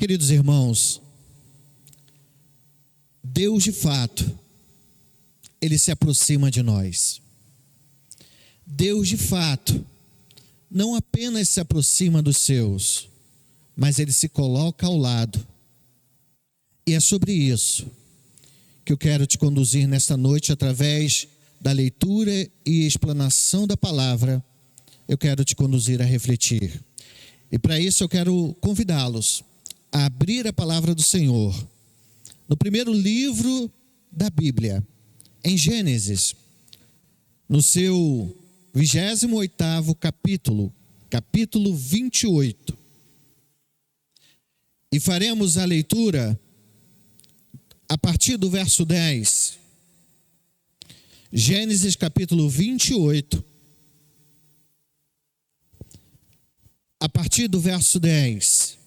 Queridos irmãos, Deus de fato, Ele se aproxima de nós. Deus de fato, não apenas se aproxima dos seus, mas Ele se coloca ao lado. E é sobre isso que eu quero te conduzir nesta noite, através da leitura e explanação da palavra. Eu quero te conduzir a refletir. E para isso eu quero convidá-los a abrir a palavra do Senhor no primeiro livro da Bíblia, em Gênesis, no seu 28º capítulo, capítulo 28. E faremos a leitura a partir do verso 10. Gênesis capítulo 28, a partir do verso 10.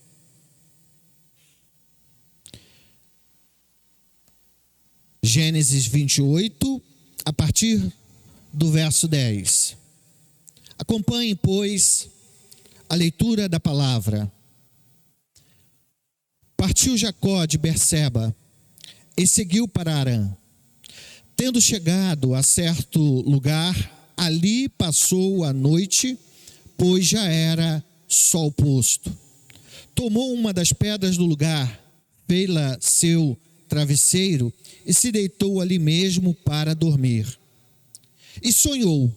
Gênesis 28, a partir do verso 10. Acompanhe, pois, a leitura da palavra. Partiu Jacó de Berseba e seguiu para Harã. Tendo chegado a certo lugar, ali passou a noite, pois já era sol posto. Tomou uma das pedras do lugar, fê-la seu travesseiro e se deitou ali mesmo para dormir. E sonhou,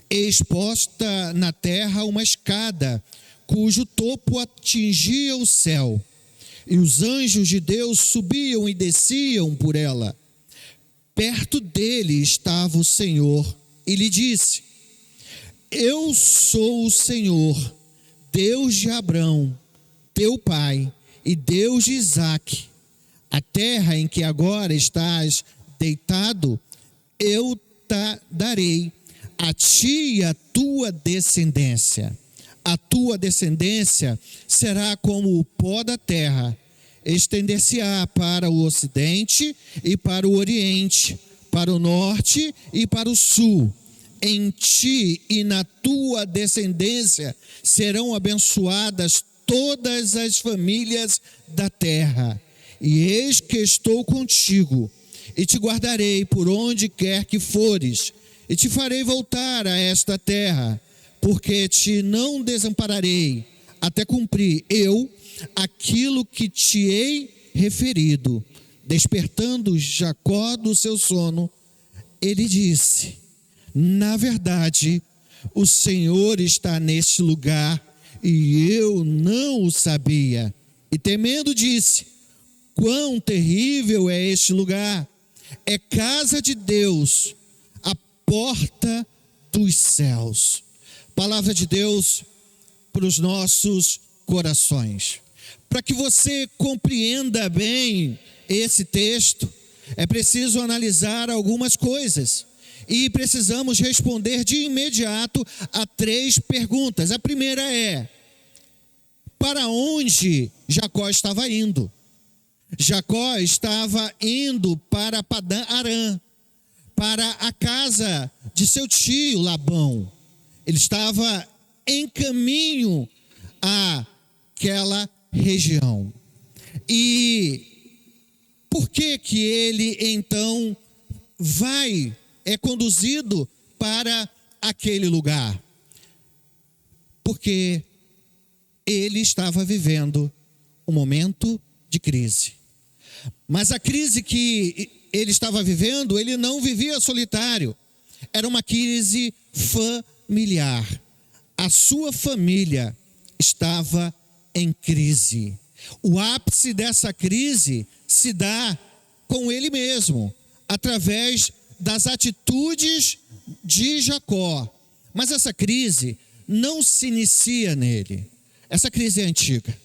exposta na terra uma escada, cujo topo atingia o céu, e os anjos de Deus subiam e desciam por ela. Perto dele estava o Senhor e lhe disse: Eu sou o Senhor, Deus de Abrão, teu pai, e Deus de Isaque. A terra em que agora estás deitado, eu te darei a ti e a tua descendência. A tua descendência será como o pó da terra, estender-se-á para o ocidente e para o oriente, para o norte e para o sul. Em ti e na tua descendência serão abençoadas todas as famílias da terra. E eis que estou contigo, e te guardarei por onde quer que fores, e te farei voltar a esta terra, porque te não desampararei, até cumprir eu aquilo que te hei referido. Despertando Jacó do seu sono, ele disse: Na verdade, o Senhor está neste lugar, e eu não o sabia. E temendo disse: Quão terrível é este lugar! É casa de Deus, a porta dos céus. Palavra de Deus para os nossos corações. Para que você compreenda bem esse texto, é preciso analisar algumas coisas. E precisamos responder de imediato a 3 perguntas. A primeira é: para onde Jacó estava indo? Jacó estava indo para Padã-Arã, para a casa de seu tio Labão. Ele estava em caminho àquela região. E por que que ele então é conduzido para aquele lugar? Porque ele estava vivendo um momento de crise. Mas a crise que ele estava vivendo, ele não vivia solitário. Era uma crise familiar. A sua família estava em crise. O ápice dessa crise se dá com ele mesmo, através das atitudes de Jacó. Mas essa crise não se inicia nele. Essa crise é antiga.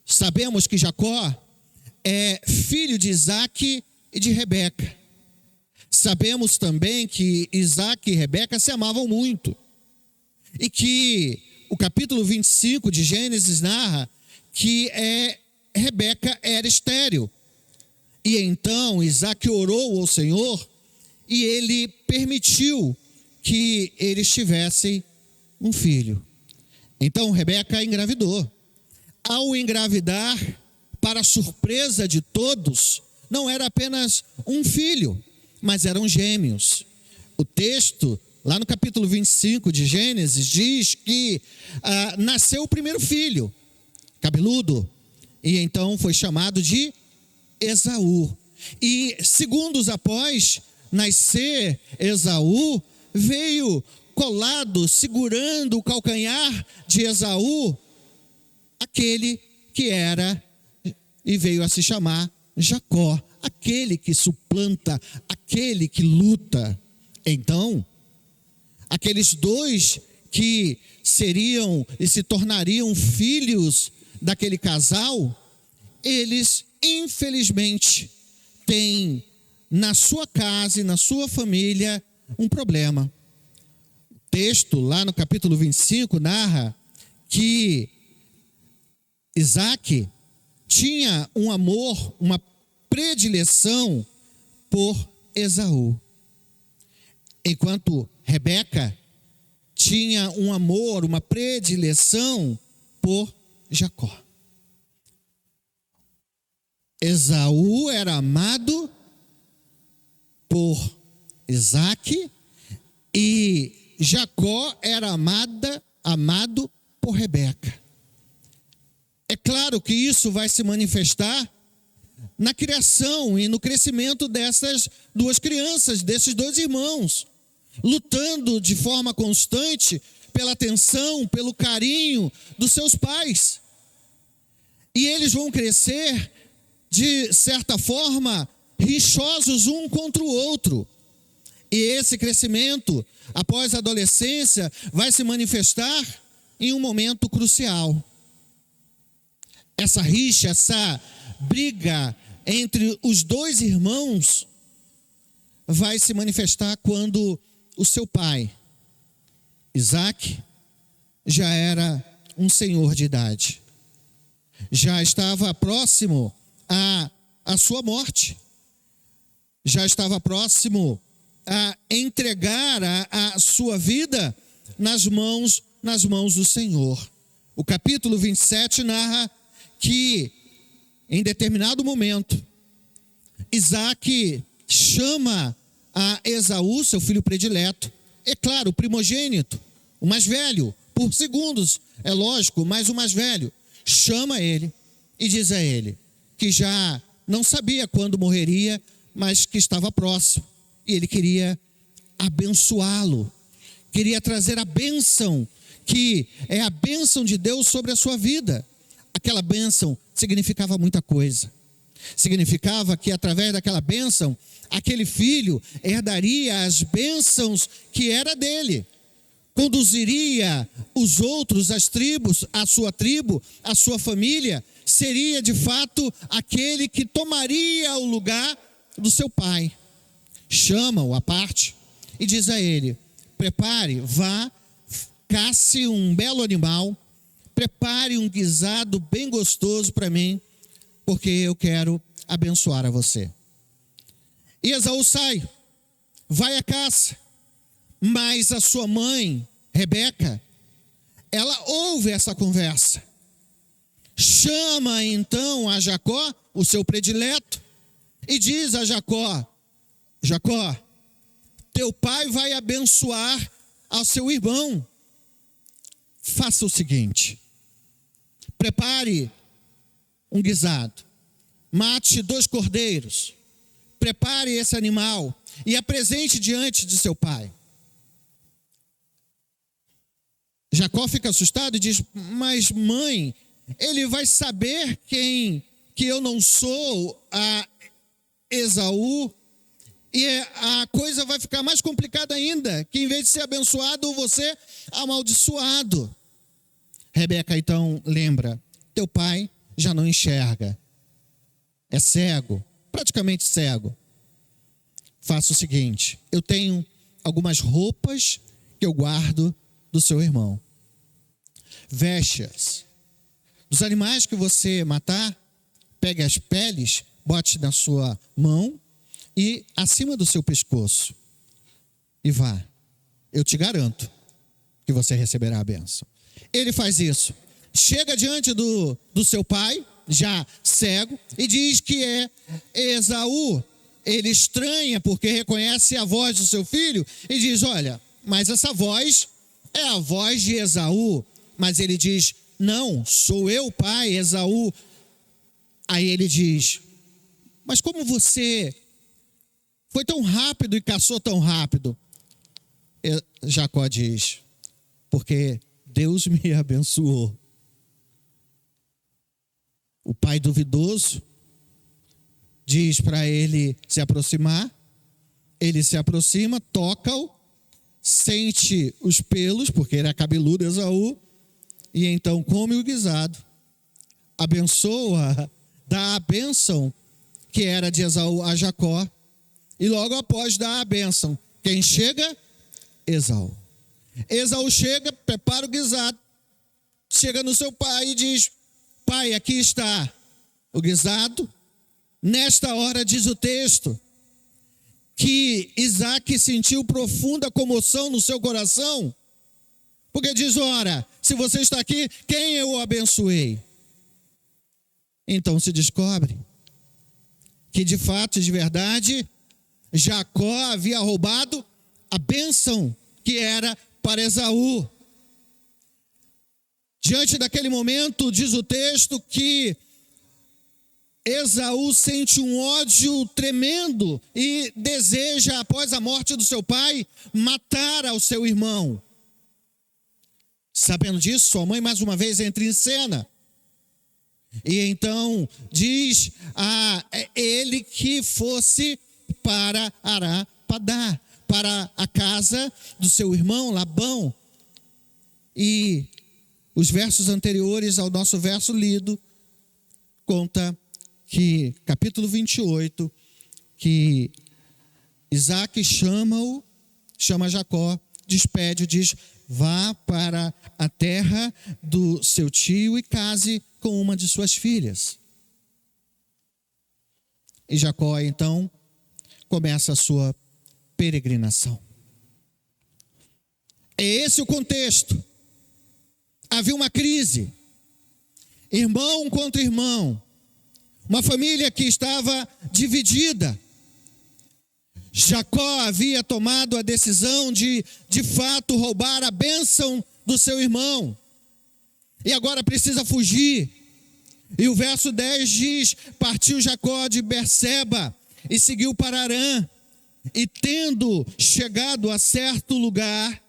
Sabemos que Jacó é filho de Isaque e de Rebeca. Sabemos também que Isaque e Rebeca se amavam muito. E que o capítulo 25 de Gênesis narra que Rebeca era estéril. E então Isaque orou ao Senhor e ele permitiu que eles tivessem um filho. Então Rebeca engravidou. ao engravidar, para surpresa de todos, não era apenas um filho, mas eram gêmeos. O texto, lá no capítulo 25 de Gênesis, diz que nasceu o primeiro filho, cabeludo, e então foi chamado de Esaú. E segundos após nascer Esaú, veio colado, segurando o calcanhar de Esaú, aquele que era e veio a se chamar Jacó, aquele que suplanta, aquele que luta. Então, aqueles dois que seriam e se tornariam filhos daquele casal, eles infelizmente têm na sua casa e na sua família um problema. O texto lá no capítulo 25 narra que Isaac tinha um amor, uma predileção por Esaú, enquanto Rebeca tinha um amor, uma predileção por Jacó. Esaú era amado por Isaac e Jacó era amado por Rebeca. É claro que isso vai se manifestar na criação e no crescimento dessas duas crianças, desses dois irmãos, lutando de forma constante pela atenção, pelo carinho dos seus pais. E eles vão crescer, de certa forma, rixosos um contra o outro. E esse crescimento, após a adolescência, vai se manifestar em um momento crucial. Essa rixa, essa briga entre os dois irmãos vai se manifestar quando o seu pai, Isaac, já era um senhor de idade. Já estava próximo à sua morte. Já estava próximo a entregar a sua vida nas mãos do Senhor. O capítulo 27 narra que, em determinado momento, Isaac chama a Esaú, seu filho predileto, é claro, o primogênito, o mais velho, por segundos, é lógico, mas o mais velho, chama ele e diz a ele que já não sabia quando morreria, mas que estava próximo, e ele queria abençoá-lo, queria trazer a bênção, que é a bênção de Deus sobre a sua vida. Aquela bênção significava muita coisa. Significava que através daquela bênção, aquele filho herdaria as bênçãos que era dele. Conduziria os outros, as tribos, a sua tribo, a sua família. Seria de fato aquele que tomaria o lugar do seu pai. Chama-o à parte e diz a ele: prepare, vá, casse um belo animal, prepare um guisado bem gostoso para mim, porque eu quero abençoar a você. E Esaú sai, vai à caça, mas a sua mãe, Rebeca, ela ouve essa conversa. Chama então a Jacó, o seu predileto, e diz a Jacó: Jacó, teu pai vai abençoar ao seu irmão. Faça o seguinte: prepare um guisado, mate 2 cordeiros, prepare esse animal e apresente diante de seu pai. Jacó fica assustado e diz: mas mãe, ele vai saber que eu não sou a Esaú, e a coisa vai ficar mais complicada ainda, que em vez de ser abençoado, você amaldiçoado. Rebeca então lembra: teu pai já não enxerga, é cego, praticamente cego. Faça o seguinte: eu tenho algumas roupas que eu guardo do seu irmão. Veste-as. Dos animais que você matar, pegue as peles, bote na sua mão e acima do seu pescoço. E vá. Eu te garanto que você receberá a bênção. Ele faz isso. chega diante do seu pai, já cego, e diz que é Esaú. Ele estranha porque reconhece a voz do seu filho e diz: olha, mas essa voz é a voz de Esaú. Mas ele diz: não, sou eu, pai, Esaú. Aí ele diz: mas como você foi tão rápido e caçou tão rápido? Jacó diz: porque Deus me abençoou. O pai duvidoso diz para ele se aproximar. Ele se aproxima, toca-o, sente os pelos, porque era cabeludo Esaú, e então come o guisado, abençoa, dá a bênção que era de Esaú a Jacó, e logo após dá a bênção, quem chega? Esaú. Esaú chega, prepara o guisado, chega no seu pai e diz: pai, aqui está o guisado. Nesta hora, diz o texto, que Isaque sentiu profunda comoção no seu coração, porque diz: ora, se você está aqui, quem eu abençoei? Então se descobre que de fato, de verdade, Jacó havia roubado a bênção que era para Esaú. Diante daquele momento, diz o texto que Esaú sente um ódio tremendo e deseja, após a morte do seu pai, matar ao seu irmão. Sabendo disso, sua mãe mais uma vez entra em cena. E então diz a ele que fosse para Ará-Padá, para a casa do seu irmão Labão. E os versos anteriores ao nosso verso lido conta que, capítulo 28, que Isaque chama Jacó, despede-o, diz: vá para a terra do seu tio e case com uma de suas filhas. E Jacó, então, começa a sua peregrinação. É esse o contexto. Havia uma crise, irmão contra irmão, uma família que estava dividida. Jacó havia tomado a decisão de fato, roubar a bênção do seu irmão, e agora precisa fugir. E o verso 10 diz: partiu Jacó de Berseba e seguiu para Harã, e tendo chegado a certo lugar,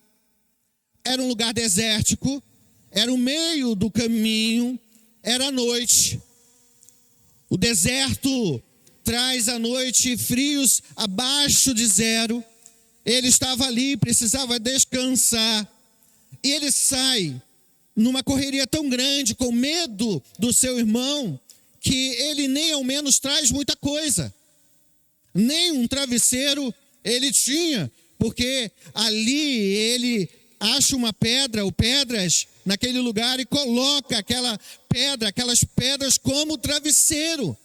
era um lugar desértico, era o meio do caminho, era noite. O deserto traz à noite frios abaixo de zero. Ele estava ali, precisava descansar. E ele sai numa correria tão grande, com medo do seu irmão, que ele nem ao menos traz muita coisa. Nem um travesseiro ele tinha, porque ali ele acha uma pedra ou pedras naquele lugar e coloca aquelas pedras como travesseiro.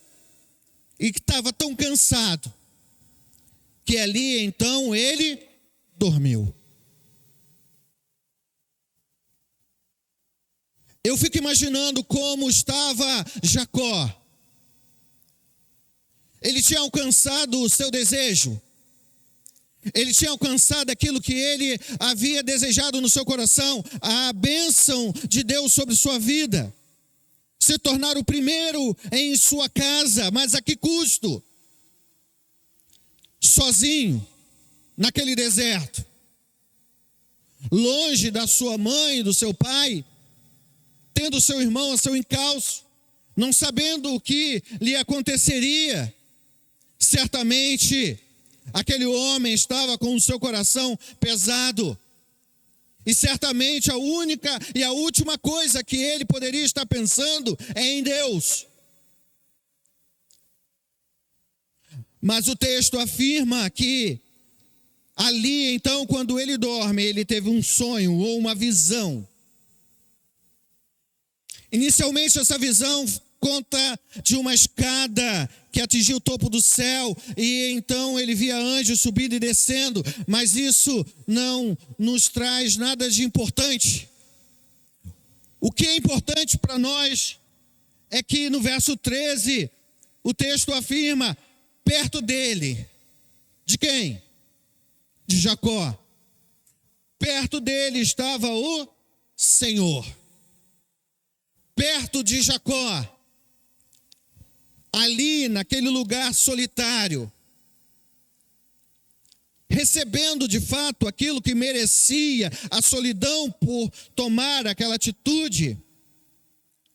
E que estava tão cansado que ali então ele dormiu. Eu fico imaginando como estava Jacó. Ele tinha alcançado o seu desejo. Ele tinha alcançado aquilo que ele havia desejado no seu coração, a bênção de Deus sobre sua vida. Se tornar o primeiro em sua casa, mas a que custo? Sozinho, naquele deserto, longe da sua mãe e do seu pai, tendo seu irmão a seu encalço, não sabendo o que lhe aconteceria. Certamente, aquele homem estava com o seu coração pesado. E certamente a única e a última coisa que ele poderia estar pensando é em Deus. Mas o texto afirma que ali, então, quando ele dorme, ele teve um sonho ou uma visão. Inicialmente, essa visão conta de uma escada que atingiu o topo do céu, e então ele via anjos subindo e descendo, mas isso não nos traz nada de importante. O que é importante para nós é que no verso 13, o texto afirma, perto dele. De quem? De Jacó. Perto dele estava o Senhor. Perto de Jacó, ali naquele lugar solitário, recebendo de fato aquilo que merecia, a solidão por tomar aquela atitude,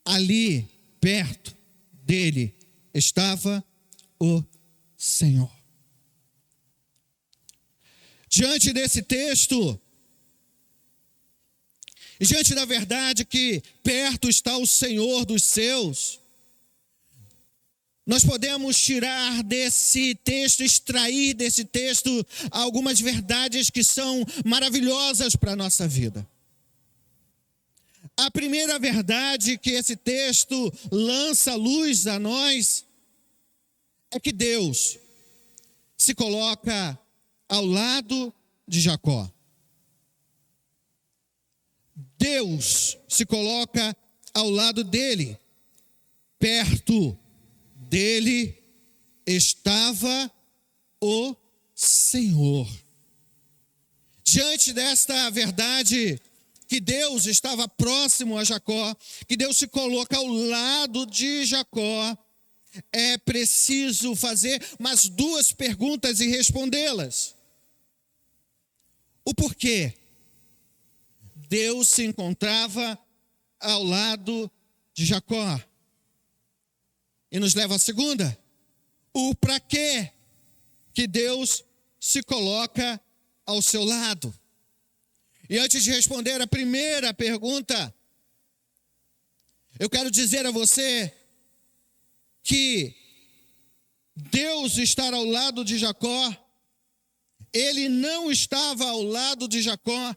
ali perto dele estava o Senhor. Diante desse texto, e diante da verdade que perto está o Senhor dos seus, nós podemos tirar desse texto, extrair desse texto algumas verdades que são maravilhosas para a nossa vida. A primeira verdade que esse texto lança luz a nós é que Deus se coloca ao lado de Jacó. Deus se coloca ao lado dele. Perto dele estava o Senhor. Diante desta verdade, que Deus estava próximo a Jacó, que Deus se coloca ao lado de Jacó, é preciso fazer mais duas perguntas e respondê-las. O porquê Deus se encontrava ao lado de Jacó? E nos leva à segunda. O para quê que Deus se coloca ao seu lado? E antes de responder a primeira pergunta, eu quero dizer a você que Deus estar ao lado de Jacó, ele não estava ao lado de Jacó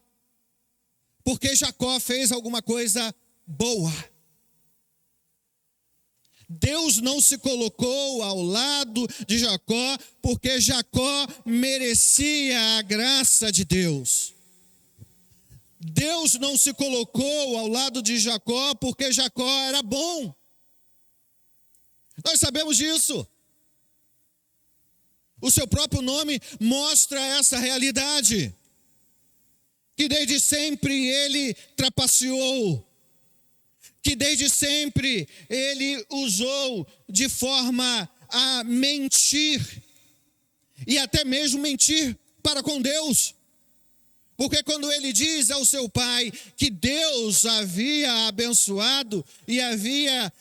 porque Jacó fez alguma coisa boa. Deus não se colocou ao lado de Jacó porque Jacó merecia a graça de Deus. Deus não se colocou ao lado de Jacó porque Jacó era bom. Nós sabemos disso. O seu próprio nome mostra essa realidade. Que desde sempre ele trapaceou. Que desde sempre ele usou de forma a mentir. E até mesmo mentir para com Deus. Porque quando ele diz ao seu pai que Deus havia abençoado e havia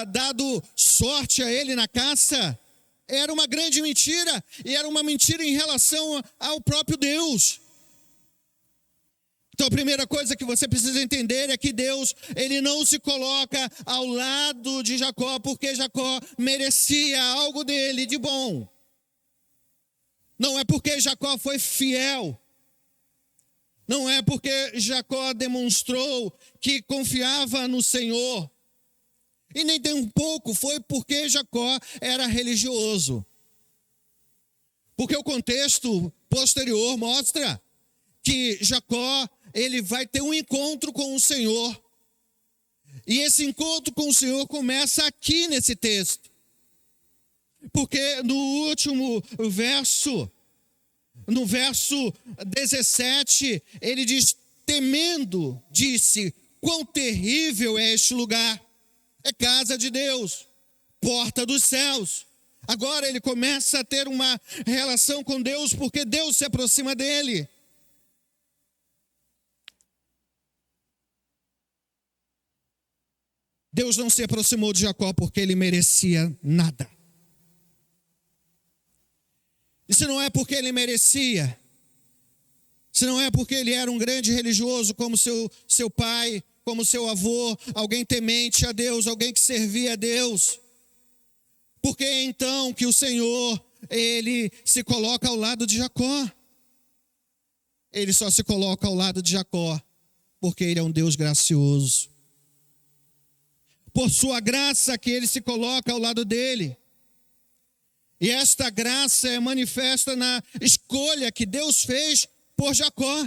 dado sorte a ele na caça, era uma grande mentira, e era uma mentira em relação ao próprio Deus. Então a primeira coisa que você precisa entender é que Deus, ele não se coloca ao lado de Jacó porque Jacó merecia algo dele de bom. Não é porque Jacó foi fiel. Não é porque Jacó demonstrou que confiava no Senhor. E nem tem um pouco foi porque Jacó era religioso. Porque o contexto posterior mostra que Jacó, ele vai ter um encontro com o Senhor. E esse encontro com o Senhor começa aqui nesse texto. Porque no último verso, no verso 17, ele diz, temendo, disse, quão terrível é este lugar. É casa de Deus, porta dos céus. Agora ele começa a ter uma relação com Deus, porque Deus se aproxima dele. Deus não se aproximou de Jacó porque ele merecia nada. E se não é porque ele merecia, se não é porque ele era um grande religioso como seu pai, como seu avô, alguém temente a Deus, alguém que servia a Deus, por que então que o Senhor, ele se coloca ao lado de Jacó? Ele só se coloca ao lado de Jacó porque ele é um Deus gracioso. Por sua graça que ele se coloca ao lado dele. E esta graça é manifesta na escolha que Deus fez por Jacó.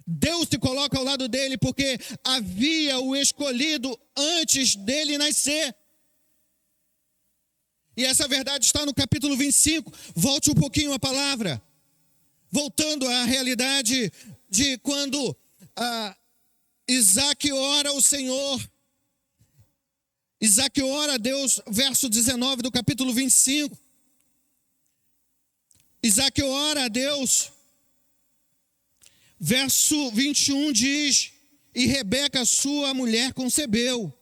Deus se coloca ao lado dele porque havia o escolhido antes dele nascer. E essa verdade está no capítulo 25. Volte um pouquinho a palavra. Voltando à realidade de quando Isaac ora ao Senhor. Isaac ora a Deus, verso 19 do capítulo 25. Isaac ora a Deus. Verso 21 diz: e Rebeca, sua mulher, concebeu.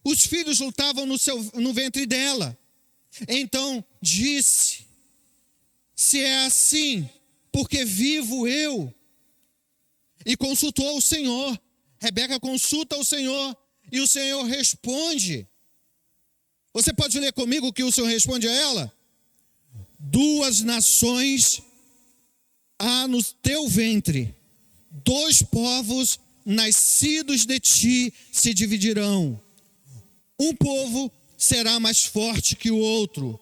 Os filhos lutavam no ventre dela. Então disse: se é assim, porque vivo eu? E consultou o Senhor. Rebeca consulta o Senhor e o Senhor responde. Você pode ler comigo o que o Senhor responde a ela? 2 nações há no teu ventre, 2 povos nascidos de ti se dividirão. Um povo será mais forte que o outro,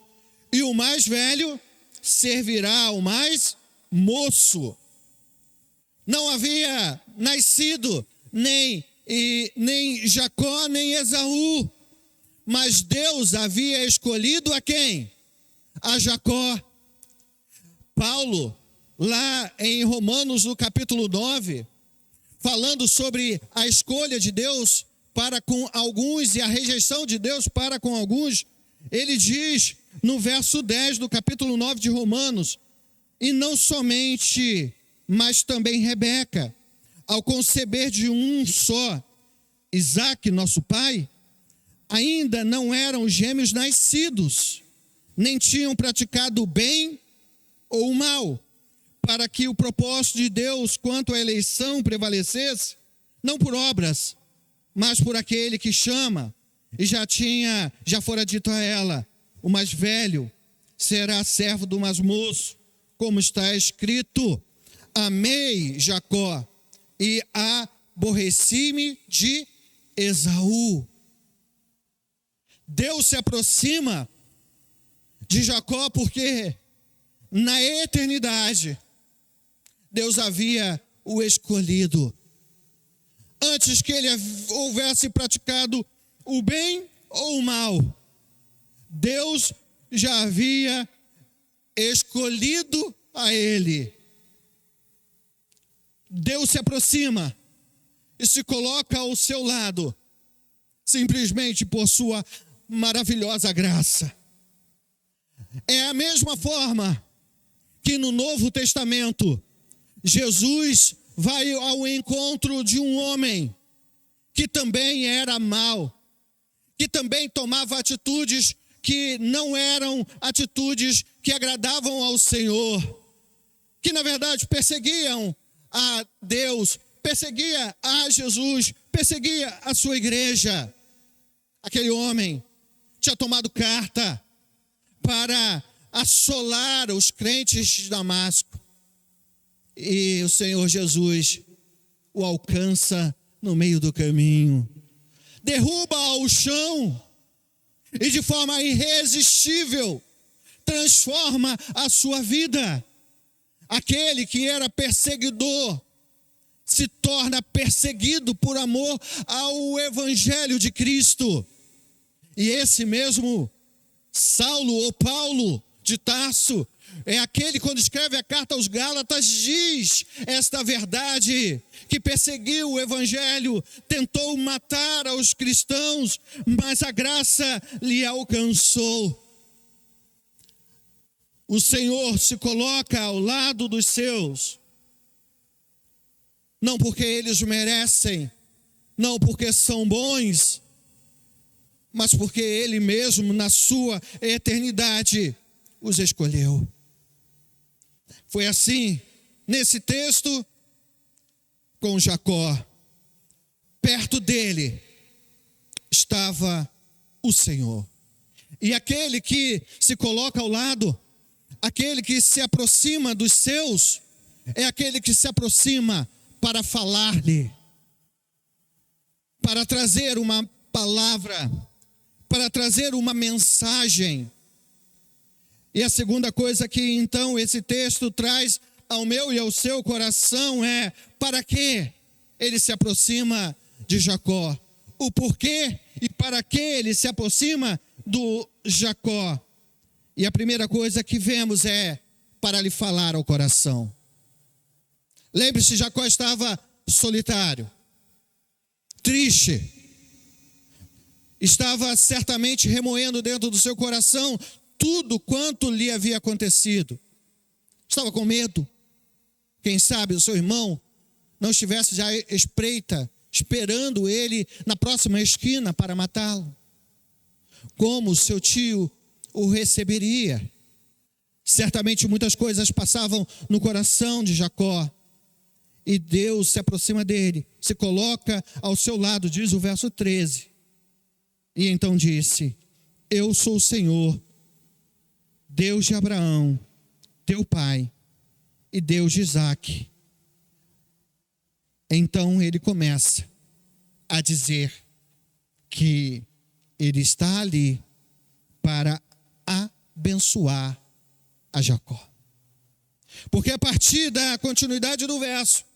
e o mais velho servirá ao mais moço. Não havia nascido nem Jacó nem Esaú, mas Deus havia escolhido a quem? A Jacó. Paulo, lá em Romanos, no capítulo 9, falando sobre a escolha de Deus para com alguns e a rejeição de Deus para com alguns, ele diz no verso 10 do capítulo 9 de Romanos: e não somente, mas também Rebeca, ao conceber de um só, Isaque, nosso pai, ainda não eram gêmeos nascidos, nem tinham praticado o bem ou o mal, para que o propósito de Deus quanto à eleição prevalecesse, não por obras, mas por aquele que chama. E já fora dito a ela: o mais velho será servo do mais moço, como está escrito: amei Jacó e aborreci-me de Esaú. Deus se aproxima de Jacó porque na eternidade Deus havia o escolhido. Antes que ele houvesse praticado o bem ou o mal, Deus já havia escolhido a ele. Deus se aproxima e se coloca ao seu lado, simplesmente por sua maravilhosa graça. É a mesma forma que no Novo Testamento, Jesus vai ao encontro de um homem que também era mau, que também tomava atitudes que não eram atitudes que agradavam ao Senhor, que na verdade perseguiam a Deus, perseguia a Jesus, perseguia a sua igreja. Aquele homem tinha tomado carta para assolar os crentes de Damasco. E o Senhor Jesus o alcança no meio do caminho, derruba ao chão e de forma irresistível transforma a sua vida. Aquele que era perseguidor se torna perseguido por amor ao Evangelho de Cristo. E esse mesmo Saulo ou Paulo de Tarso é aquele, quando escreve a carta aos Gálatas, diz esta verdade, que perseguiu o Evangelho, tentou matar aos cristãos, mas a graça lhe alcançou. O Senhor se coloca ao lado dos seus, não porque eles merecem, não porque são bons, mas porque Ele mesmo, na sua eternidade, os escolheu. Foi assim, nesse texto, com Jacó. Perto dele estava o Senhor. E aquele que se coloca ao lado, aquele que se aproxima dos seus, é aquele que se aproxima para falar-lhe, para trazer uma palavra, para trazer uma mensagem. E a segunda coisa que então esse texto traz ao meu e ao seu coração é: para que ele se aproxima de Jacó? O porquê e para que ele se aproxima do Jacó? E a primeira coisa que vemos é para lhe falar ao coração. Lembre-se, Jacó estava solitário, triste, estava certamente remoendo dentro do seu coração tudo quanto lhe havia acontecido. Estava com medo. Quem sabe o seu irmão não estivesse já à espreita, esperando ele na próxima esquina para matá-lo. Como o seu tio o receberia? Certamente muitas coisas passavam no coração de Jacó. E Deus se aproxima dele, se coloca ao seu lado, diz o verso 13. E então disse: eu sou o Senhor, Deus de Abraão, teu pai, e Deus de Isaque. Então ele começa a dizer que ele está ali para abençoar a Jacó. Porque a partir da continuidade do verso,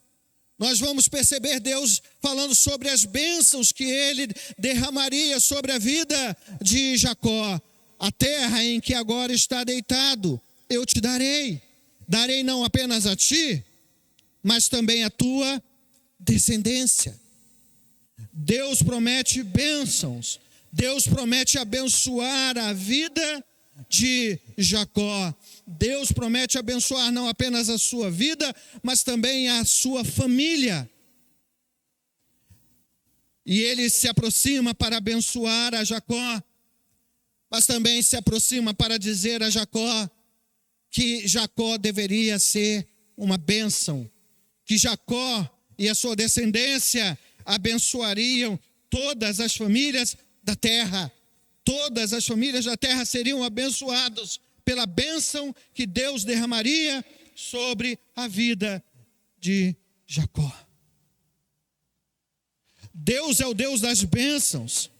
nós vamos perceber Deus falando sobre as bênçãos que ele derramaria sobre a vida de Jacó. A terra em que agora está deitado, eu te darei. Darei não apenas a ti, mas também a tua descendência. Deus promete bênçãos. Deus promete abençoar a vida de Jacó. Deus promete abençoar não apenas a sua vida, mas também a sua família. E ele se aproxima para abençoar a Jacó, mas também se aproxima para dizer a Jacó que Jacó deveria ser uma bênção, que Jacó e a sua descendência abençoariam todas as famílias da terra. Todas as famílias da terra seriam abençoadas pela bênção que Deus derramaria sobre a vida de Jacó. Deus é o Deus das bênçãos.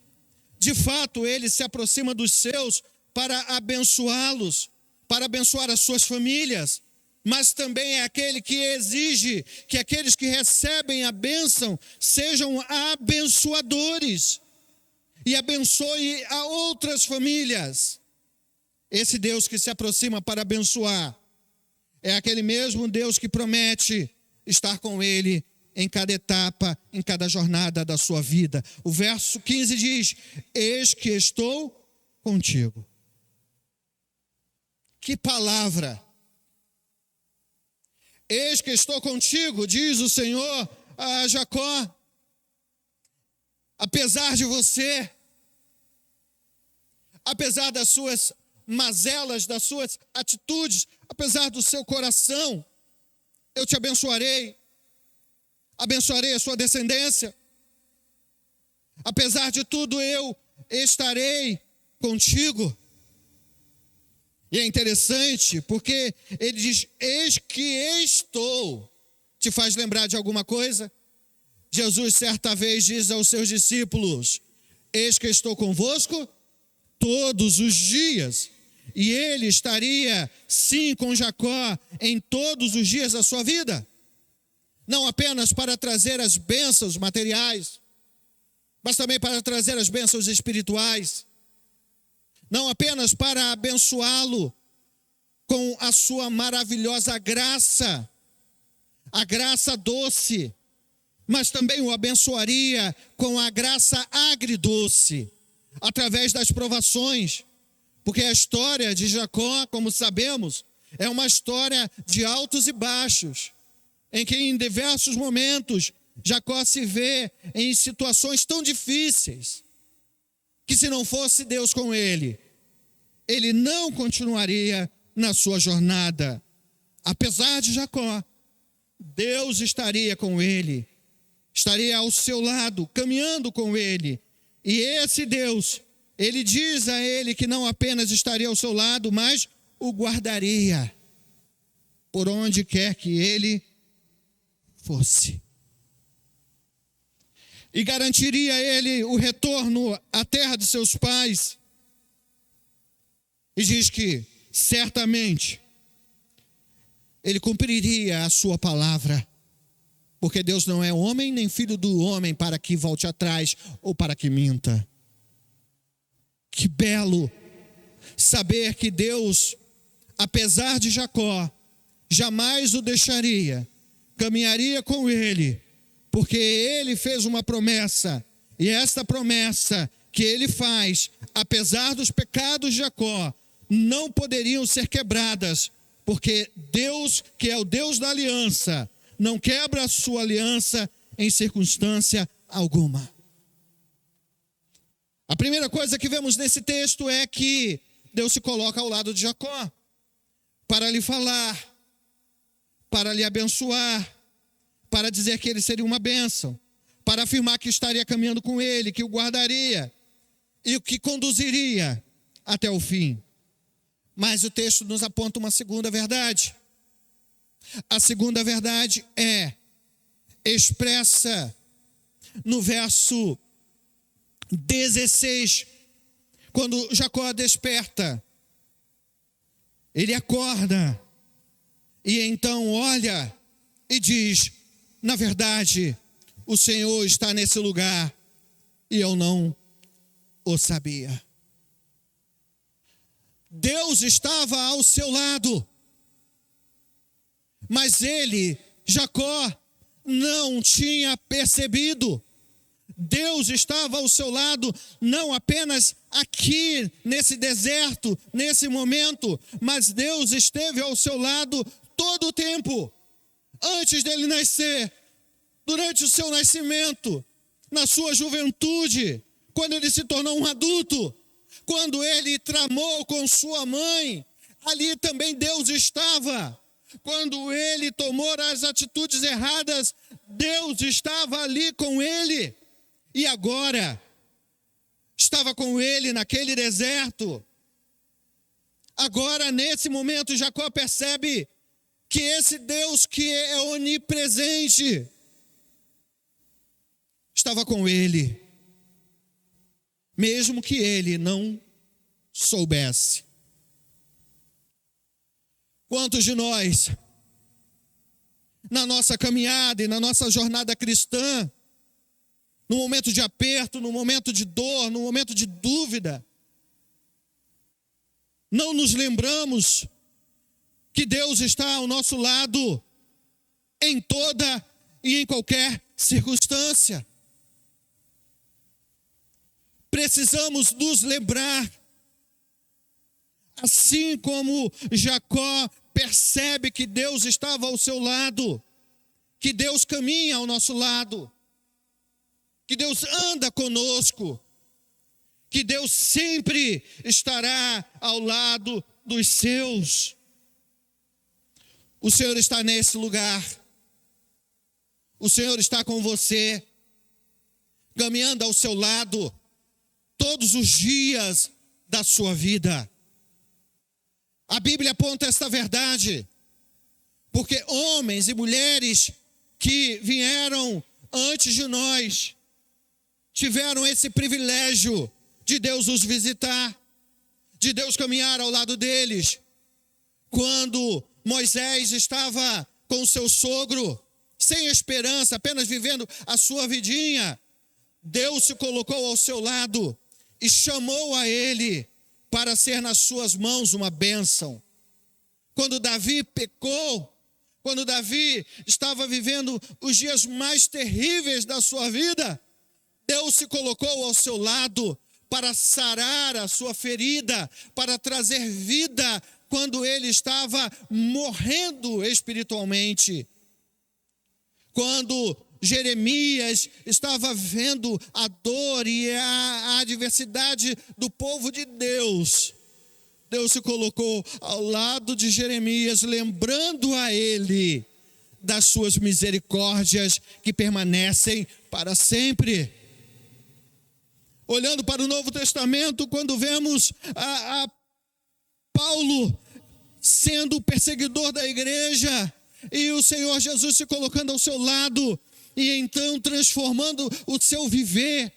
De fato, ele se aproxima dos seus para abençoá-los, para abençoar as suas famílias, mas também é aquele que exige que aqueles que recebem a bênção sejam abençoadores e abençoe a outras famílias. Esse Deus que se aproxima para abençoar é aquele mesmo Deus que promete estar com ele em cada etapa, em cada jornada da sua vida. O verso 15 diz: eis que estou contigo. Que palavra! Eis que estou contigo, diz o Senhor a Jacó. Apesar de você, apesar das suas mazelas, das suas atitudes, apesar do seu coração, eu te abençoarei. Abençoarei a sua descendência. Apesar de tudo, eu estarei contigo. E é interessante porque ele diz: eis que estou. Te faz lembrar de alguma coisa? Jesus certa vez diz aos seus discípulos: eis que estou convosco todos os dias. E ele estaria sim com Jacó em todos os dias da sua vida. Não apenas para trazer as bênçãos materiais, mas também para trazer as bênçãos espirituais. Não apenas para abençoá-lo com a sua maravilhosa graça, a graça doce, mas também o abençoaria com a graça agridoce, através das provações. Porque a história de Jacó, como sabemos, é uma história de altos e baixos, em que em diversos momentos Jacó se vê em situações tão difíceis, que se não fosse Deus com ele, ele não continuaria na sua jornada. Apesar de Jacó, Deus estaria com ele, estaria ao seu lado, caminhando com ele. E esse Deus, ele diz a ele que não apenas estaria ao seu lado, mas o guardaria por onde quer que ele fosse. E garantiria a ele o retorno à terra de seus pais. E diz que certamente Ele cumpriria a sua palavra. Porque Deus não é homem, nem filho do homem para que volte atrás ou para que minta. Que belo saber que Deus, apesar de Jacó, jamais o deixaria, caminharia com ele, porque ele fez uma promessa, e esta promessa que ele faz, apesar dos pecados de Jacó, não poderiam ser quebradas, porque Deus, que é o Deus da aliança, não quebra a sua aliança em circunstância alguma. A primeira coisa que vemos nesse texto é que Deus se coloca ao lado de Jacó, para lhe falar, para lhe abençoar, para dizer que ele seria uma bênção, para afirmar que estaria caminhando com ele, que o guardaria e o que conduziria até o fim. Mas o texto nos aponta uma segunda verdade. A segunda verdade é expressa no verso 16, quando Jacó desperta, ele acorda e então olha e diz: na verdade, o Senhor está nesse lugar e eu não o sabia. Deus estava ao seu lado, mas ele, Jacó, não tinha percebido. Deus estava ao seu lado, não apenas aqui nesse deserto, nesse momento, mas Deus esteve ao seu lado todo o tempo, antes dele nascer, durante o seu nascimento, na sua juventude, quando ele se tornou um adulto, quando ele tramou com sua mãe, ali também Deus estava. Quando ele tomou as atitudes erradas, Deus estava ali com ele. E agora, estava com ele naquele deserto. Agora, nesse momento, Jacó percebe que esse Deus que é onipresente estava com ele, mesmo que ele não soubesse. Quantos de nós, na nossa caminhada e na nossa jornada cristã, no momento de aperto, no momento de dor, no momento de dúvida, não nos lembramos que Deus está ao nosso lado em toda e em qualquer circunstância? Precisamos nos lembrar, assim como Jacó percebe que Deus estava ao seu lado, que Deus caminha ao nosso lado, que Deus anda conosco, que Deus sempre estará ao lado dos seus. O Senhor está nesse lugar, o Senhor está com você, caminhando ao seu lado, todos os dias da sua vida. A Bíblia aponta esta verdade, porque homens e mulheres que vieram antes de nós tiveram esse privilégio de Deus os visitar, de Deus caminhar ao lado deles. Quando Moisés estava com o seu sogro, sem esperança, apenas vivendo a sua vidinha, Deus se colocou ao seu lado e chamou a ele para ser nas suas mãos uma bênção. Quando Davi pecou, quando Davi estava vivendo os dias mais terríveis da sua vida, Deus se colocou ao seu lado para sarar a sua ferida, para trazer vida quando ele estava morrendo espiritualmente. Quando Jeremias estava vendo a dor e a adversidade do povo de Deus, Deus se colocou ao lado de Jeremias, lembrando a ele das suas misericórdias que permanecem para sempre. Olhando para o Novo Testamento, quando vemos a Paulo sendo o perseguidor da igreja, e o Senhor Jesus se colocando ao seu lado, e então transformando o seu viver,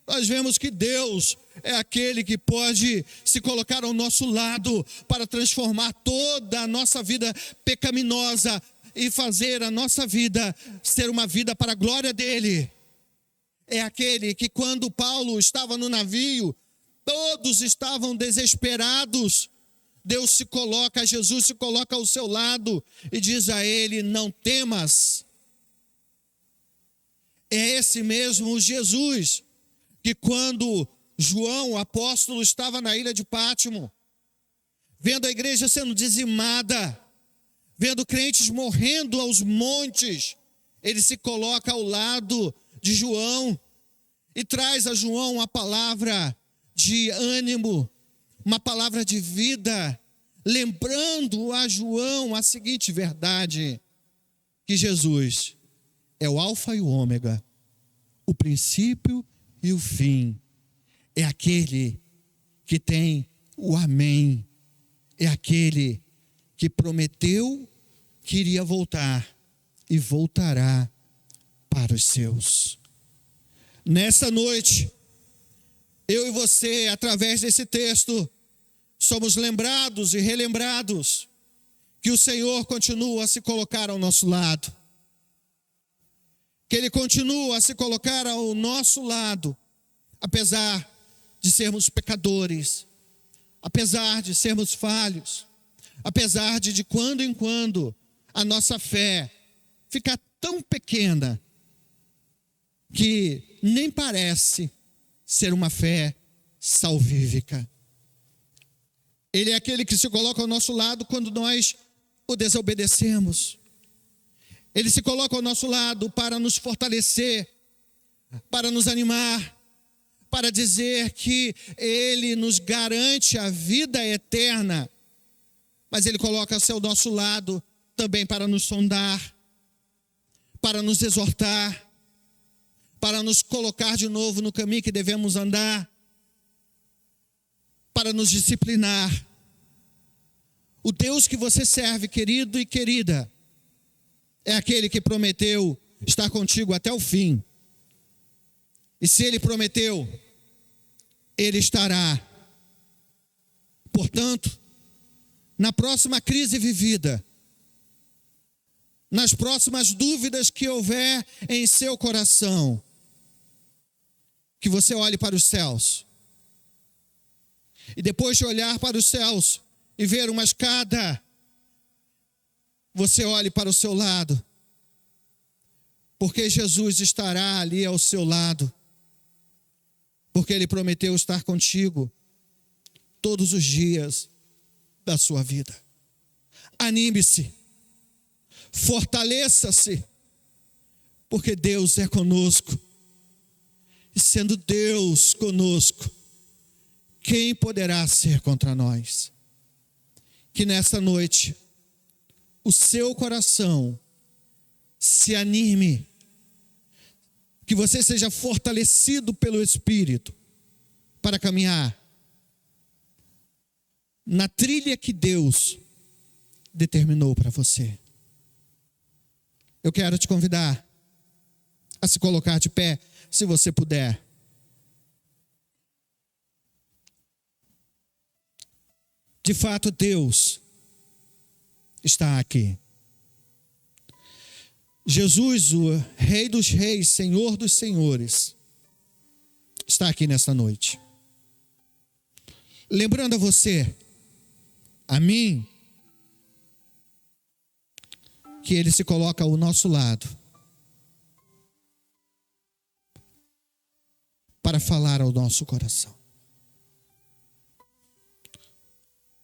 nós vemos que Deus é aquele que pode se colocar ao nosso lado para transformar toda a nossa vida pecaminosa e fazer a nossa vida ser uma vida para a glória dele. É aquele que, quando Paulo estava no navio, todos estavam desesperados. Deus se coloca, Jesus se coloca ao seu lado e diz a ele: não temas. É esse mesmo Jesus que, quando João, o apóstolo, estava na ilha de Pátimo, vendo a igreja sendo dizimada, vendo crentes morrendo aos montes, ele se coloca ao lado de João e traz a João uma palavra de ânimo, uma palavra de vida, lembrando a João a seguinte verdade: que Jesus é o alfa e o ômega, o princípio e o fim. É aquele que tem o amém, é aquele que prometeu que iria voltar e voltará para os seus. Nessa noite, eu e você, através desse texto, somos lembrados e relembrados que o Senhor continua a se colocar ao nosso lado, que Ele continua a se colocar ao nosso lado, apesar de sermos pecadores, apesar de sermos falhos, apesar de quando em quando a nossa fé ficar tão pequena que nem parece ser uma fé salvífica. Ele é aquele que se coloca ao nosso lado quando nós o desobedecemos. Ele se coloca ao nosso lado para nos fortalecer, para nos animar, para dizer que Ele nos garante a vida eterna. Mas Ele coloca-se ao nosso lado também para nos sondar, para nos exortar, para nos colocar de novo no caminho que devemos andar, para nos disciplinar. O Deus que você serve, querido e querida, é aquele que prometeu estar contigo até o fim. E se Ele prometeu, Ele estará. Portanto, na próxima crise vivida, nas próximas dúvidas que houver em seu coração, que você olhe para os céus. E depois de olhar para os céus e ver uma escada, você olhe para o seu lado, porque Jesus estará ali ao seu lado, porque Ele prometeu estar contigo todos os dias da sua vida. Anime-se, fortaleça-se, porque Deus é conosco, e sendo Deus conosco, quem poderá ser contra nós? Que nesta noite o seu coração se anime, que você seja fortalecido pelo Espírito para caminhar na trilha que Deus determinou para você. Eu quero te convidar a se colocar de pé, se você puder. De fato, Deus está aqui. Jesus, o Rei dos Reis, Senhor dos Senhores, está aqui nesta noite. Lembrando a você, a mim, que Ele se coloca ao nosso lado para falar ao nosso coração.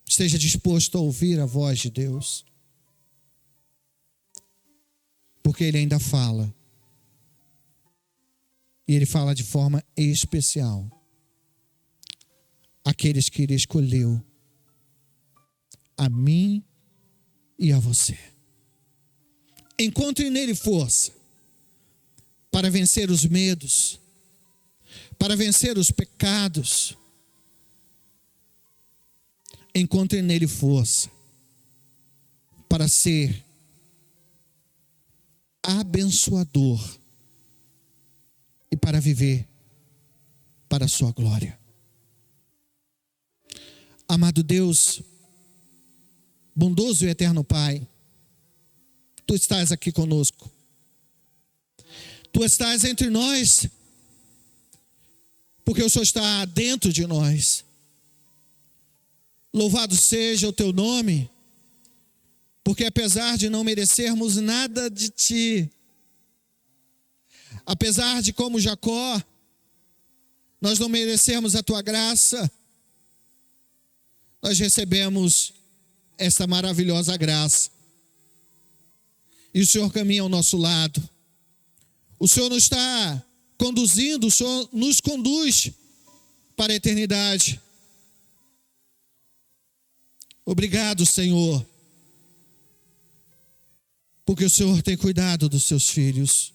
Esteja disposto a ouvir a voz de Deus, porque Ele ainda fala, e Ele fala de forma especial àqueles que Ele escolheu, a mim e a você. Encontre nele força para vencer os medos, para vencer os pecados. Encontre nele força para ser abençoador e para viver para a sua glória. Amado Deus, bondoso e eterno Pai, Tu estás aqui conosco. Tu estás entre nós, porque o Senhor está dentro de nós. Louvado seja o Teu nome, porque apesar de não merecermos nada de Ti, apesar de, como Jacó, nós não merecermos a Tua graça, nós recebemos essa maravilhosa graça. E o Senhor caminha ao nosso lado. O Senhor nos está conduzindo, o Senhor nos conduz para a eternidade. Obrigado, Senhor, porque o Senhor tem cuidado dos seus filhos.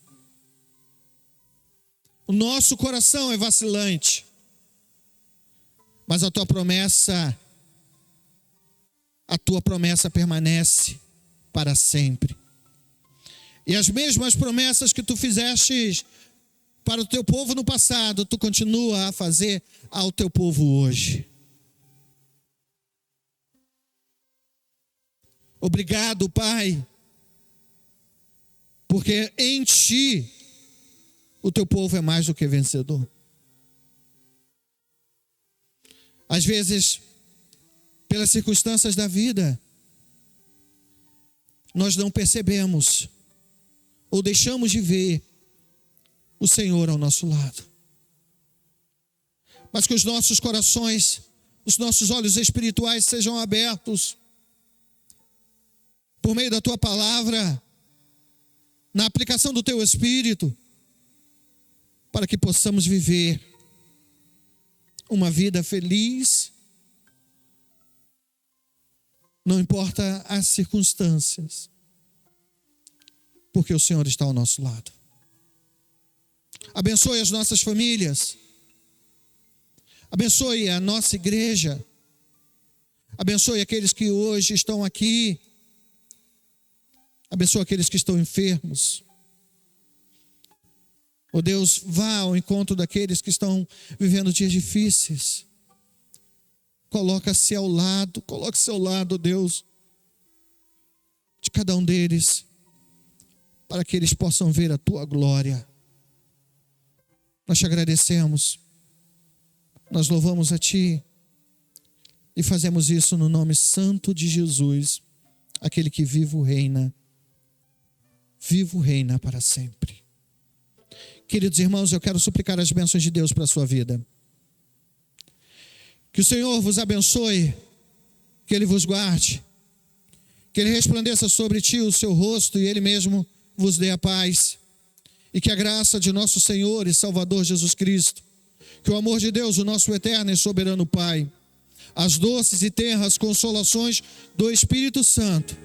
O nosso coração é vacilante, mas a tua promessa permanece para sempre. E as mesmas promessas que tu fizeste para o teu povo no passado, tu continua a fazer ao teu povo hoje. Obrigado, Pai, porque em Ti o teu povo é mais do que vencedor. Às vezes, pelas circunstâncias da vida, nós não percebemos ou deixamos de ver o Senhor ao nosso lado. Mas que os nossos corações, os nossos olhos espirituais sejam abertos por meio da Tua palavra, na aplicação do Teu Espírito, para que possamos viver uma vida feliz, não importa as circunstâncias, porque o Senhor está ao nosso lado. Abençoe as nossas famílias, abençoe a nossa igreja, abençoe aqueles que hoje estão aqui, abençoe aqueles que estão enfermos. Oh Deus, vá ao encontro daqueles que estão vivendo dias difíceis. Coloque-se ao lado, Deus, de cada um deles, para que eles possam ver a Tua glória. Nós te agradecemos, nós louvamos a Ti e fazemos isso no nome santo de Jesus, aquele que vivo reina para sempre. Queridos irmãos, eu quero suplicar as bênçãos de Deus para a sua vida. Que o Senhor vos abençoe, que Ele vos guarde, que Ele resplandeça sobre ti o seu rosto e Ele mesmo vos dê a paz. E que a graça de nosso Senhor e Salvador Jesus Cristo, que o amor de Deus, o nosso eterno e soberano Pai, as doces e tenras consolações do Espírito Santo,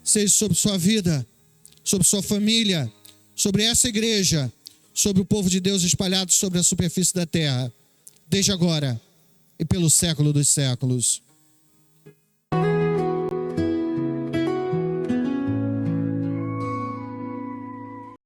seja sobre sua vida, sobre sua família, sobre essa igreja, sobre o povo de Deus espalhado sobre a superfície da terra, desde agora e pelo século dos séculos.